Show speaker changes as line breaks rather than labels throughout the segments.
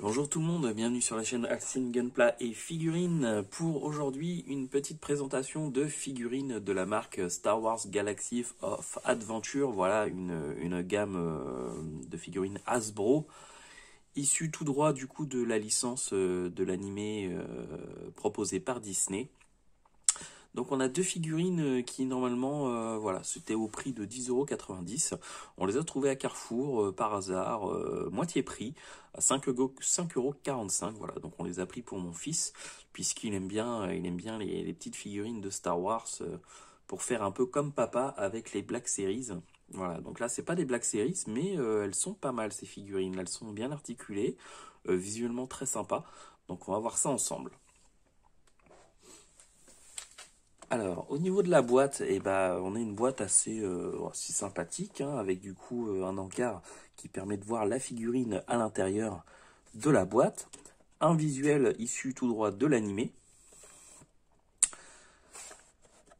Bonjour tout le monde, bienvenue sur la chaîne Alcine Gunpla et Figurines. Pour aujourd'hui, une petite présentation de figurines de la marque Star Wars Galaxy of Adventure. Voilà, une gamme de figurines Hasbro, issue tout droit du coup de la licence de l'animé proposé par Disney. Donc on a deux figurines qui normalement, voilà, c'était au prix de 10,90 €. On les a trouvées à Carrefour par hasard, moitié prix, à 5,45 €. Voilà, donc on les a pris pour mon fils, puisqu'il aime bien, les petites figurines de Star Wars pour faire un peu comme papa avec les Black Series. Voilà, donc là c'est pas des Black Series, mais elles sont pas mal ces figurines, elles sont bien articulées, visuellement très sympa. Donc on va voir ça ensemble. Alors, au niveau de la boîte, on a une boîte assez sympathique, hein, avec du coup un encart qui permet de voir la figurine à l'intérieur de la boîte. Un visuel issu tout droit de l'animé.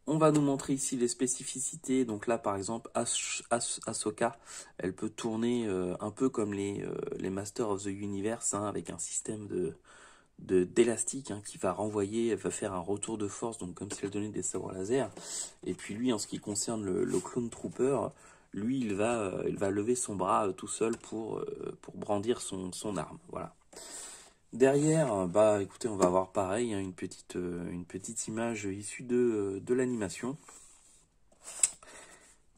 On va nous montrer ici les spécificités. Donc là, par exemple, Ahsoka, elle peut tourner un peu comme les Masters of the Universe, hein, avec un système d'élastique, hein, qui va renvoyer, elle va faire un retour de force, donc comme si elle donnait des sabres laser. Et puis lui, en ce qui concerne le Clone Trooper, lui, il va lever son bras tout seul pour brandir son arme. Voilà. Derrière, écoutez, on va voir pareil, hein, une petite image issue de l'animation.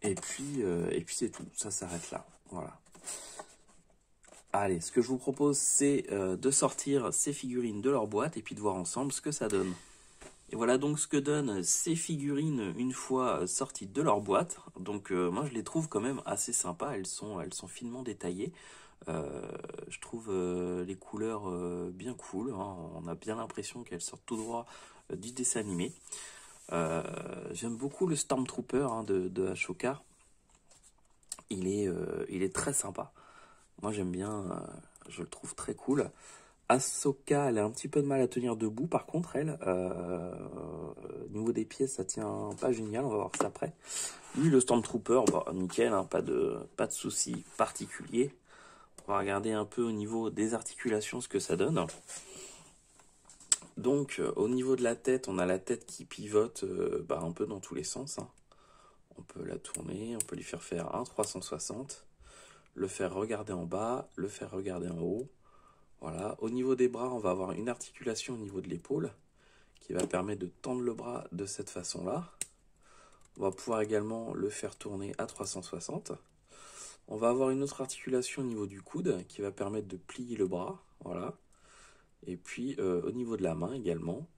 Et puis c'est tout, ça s'arrête là. Voilà. Allez, ce que je vous propose, c'est de sortir ces figurines de leur boîte et puis de voir ensemble ce que ça donne. Et voilà donc ce que donnent ces figurines une fois sorties de leur boîte. Donc moi je les trouve quand même assez sympas, elles sont finement détaillées. Je trouve les couleurs bien cool, hein. On a bien l'impression qu'elles sortent tout droit du dessin animé. J'aime beaucoup le Stormtrooper, hein, de Ashoka. Il est très sympa. Moi j'aime bien, je le trouve très cool. Ahsoka, elle a un petit peu de mal à tenir debout, par contre, elle, au niveau des pieds, ça tient pas génial, on va voir ça après. Lui, le Stormtrooper, nickel, hein, pas de souci particulier. On va regarder un peu au niveau des articulations ce que ça donne. Donc, au niveau de la tête, on a la tête qui pivote un peu dans tous les sens, hein. On peut la tourner, on peut lui faire un 360. Le faire regarder en bas, le faire regarder en haut. Voilà. Au niveau des bras, on va avoir une articulation au niveau de l'épaule qui va permettre de tendre le bras de cette façon-là. On va pouvoir également le faire tourner à 360. On va avoir une autre articulation au niveau du coude qui va permettre de plier le bras. Voilà. Et puis au niveau de la main également,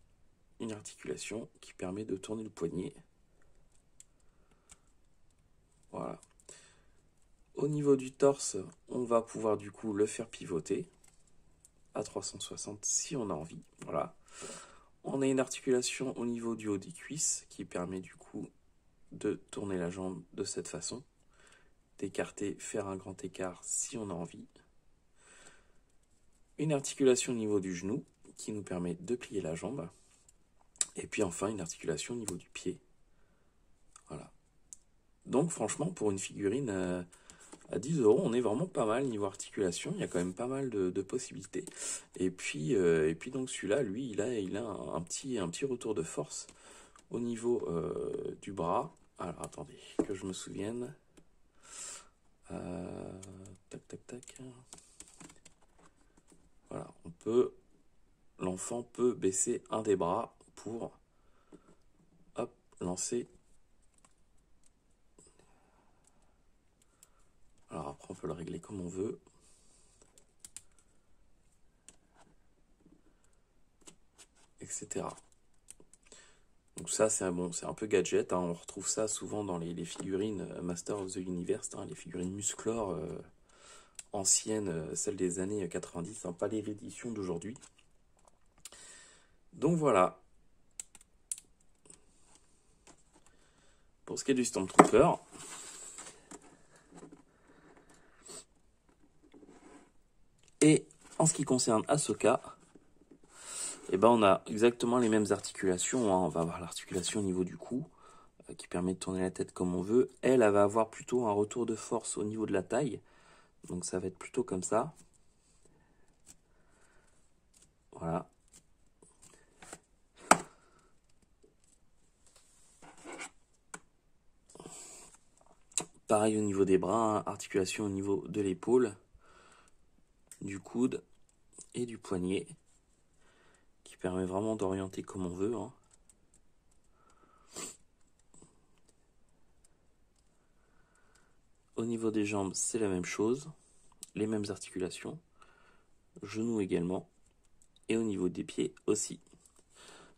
une articulation qui permet de tourner le poignet. Voilà. Au niveau du torse, on va pouvoir du coup le faire pivoter à 360 si on a envie. Voilà. On a une articulation au niveau du haut des cuisses qui permet du coup de tourner la jambe de cette façon, d'écarter, faire un grand écart si on a envie. Une articulation au niveau du genou qui nous permet de plier la jambe. Et puis enfin une articulation au niveau du pied. Voilà. Donc franchement, pour une figurine à 10 €, on est vraiment pas mal niveau articulation. Il y a quand même pas mal de possibilités. Et puis donc celui-là, lui, il a un petit retour de force au niveau du bras. Alors attendez, que je me souvienne. Tac, tac, tac. Voilà, l'enfant peut baisser un des bras pour, hop, lancer. Alors après, on peut le régler comme on veut. Etc. Donc ça, c'est un peu gadget, hein. On retrouve ça souvent dans les figurines Master of the Universe, hein, les figurines Musclor anciennes, celles des années 90, hein, pas les rééditions d'aujourd'hui. Donc voilà. Pour ce qui est du Stormtrooper, et en ce qui concerne Ahsoka, on a exactement les mêmes articulations, hein. On va avoir l'articulation au niveau du cou, qui permet de tourner la tête comme on veut. Elle va avoir plutôt un retour de force au niveau de la taille. Donc ça va être plutôt comme ça. Voilà. Pareil au niveau des bras, hein, articulation au niveau de l'épaule, du coude et du poignet, qui permet vraiment d'orienter comme on veut, hein. Au niveau des jambes, c'est la même chose, les mêmes articulations, genoux également, et au niveau des pieds aussi.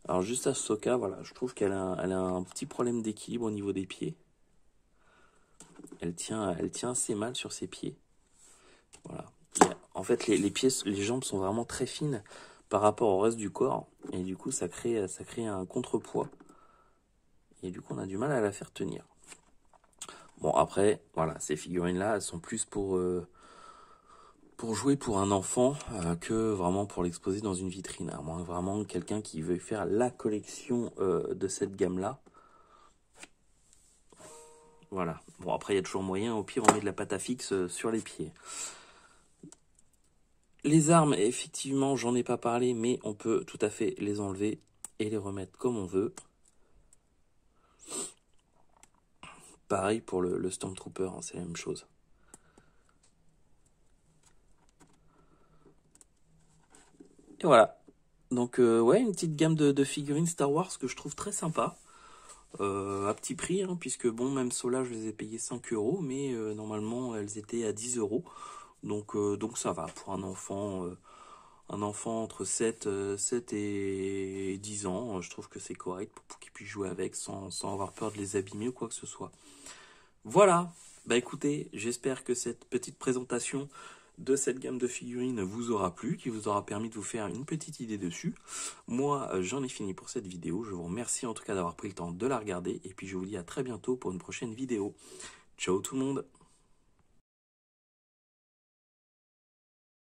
Alors juste à Soka, voilà, je trouve qu'elle a un petit problème d'équilibre au niveau des pieds. Elle tient assez mal sur ses pieds. Voilà. En fait, les jambes sont vraiment très fines par rapport au reste du corps, et du coup, ça crée un contrepoids. Et du coup, on a du mal à la faire tenir. Bon, après, voilà, ces figurines-là, elles sont plus pour jouer pour un enfant que vraiment pour l'exposer dans une vitrine. À moins vraiment quelqu'un qui veut faire la collection de cette gamme-là. Voilà. Bon, après, il y a toujours moyen. Au pire, on met de la pâte à fixe sur les pieds. Les armes, effectivement, j'en ai pas parlé, mais on peut tout à fait les enlever et les remettre comme on veut. Pareil pour le Stormtrooper, hein, c'est la même chose. Et voilà. Donc, ouais, une petite gamme de figurines Star Wars que je trouve très sympa. À petit prix, hein, puisque bon, même ceux-là, je les ai payés 5 €, mais normalement, elles étaient à 10 €. Donc ça va pour un enfant entre 7 et 10 ans. Je trouve que c'est correct pour qu'il puisse jouer avec sans avoir peur de les abîmer ou quoi que ce soit. Voilà, bah écoutez, j'espère que cette petite présentation de cette gamme de figurines vous aura plu, qui vous aura permis de vous faire une petite idée dessus. Moi, j'en ai fini pour cette vidéo. Je vous remercie en tout cas d'avoir pris le temps de la regarder. Et puis je vous dis à très bientôt pour une prochaine vidéo. Ciao tout le monde!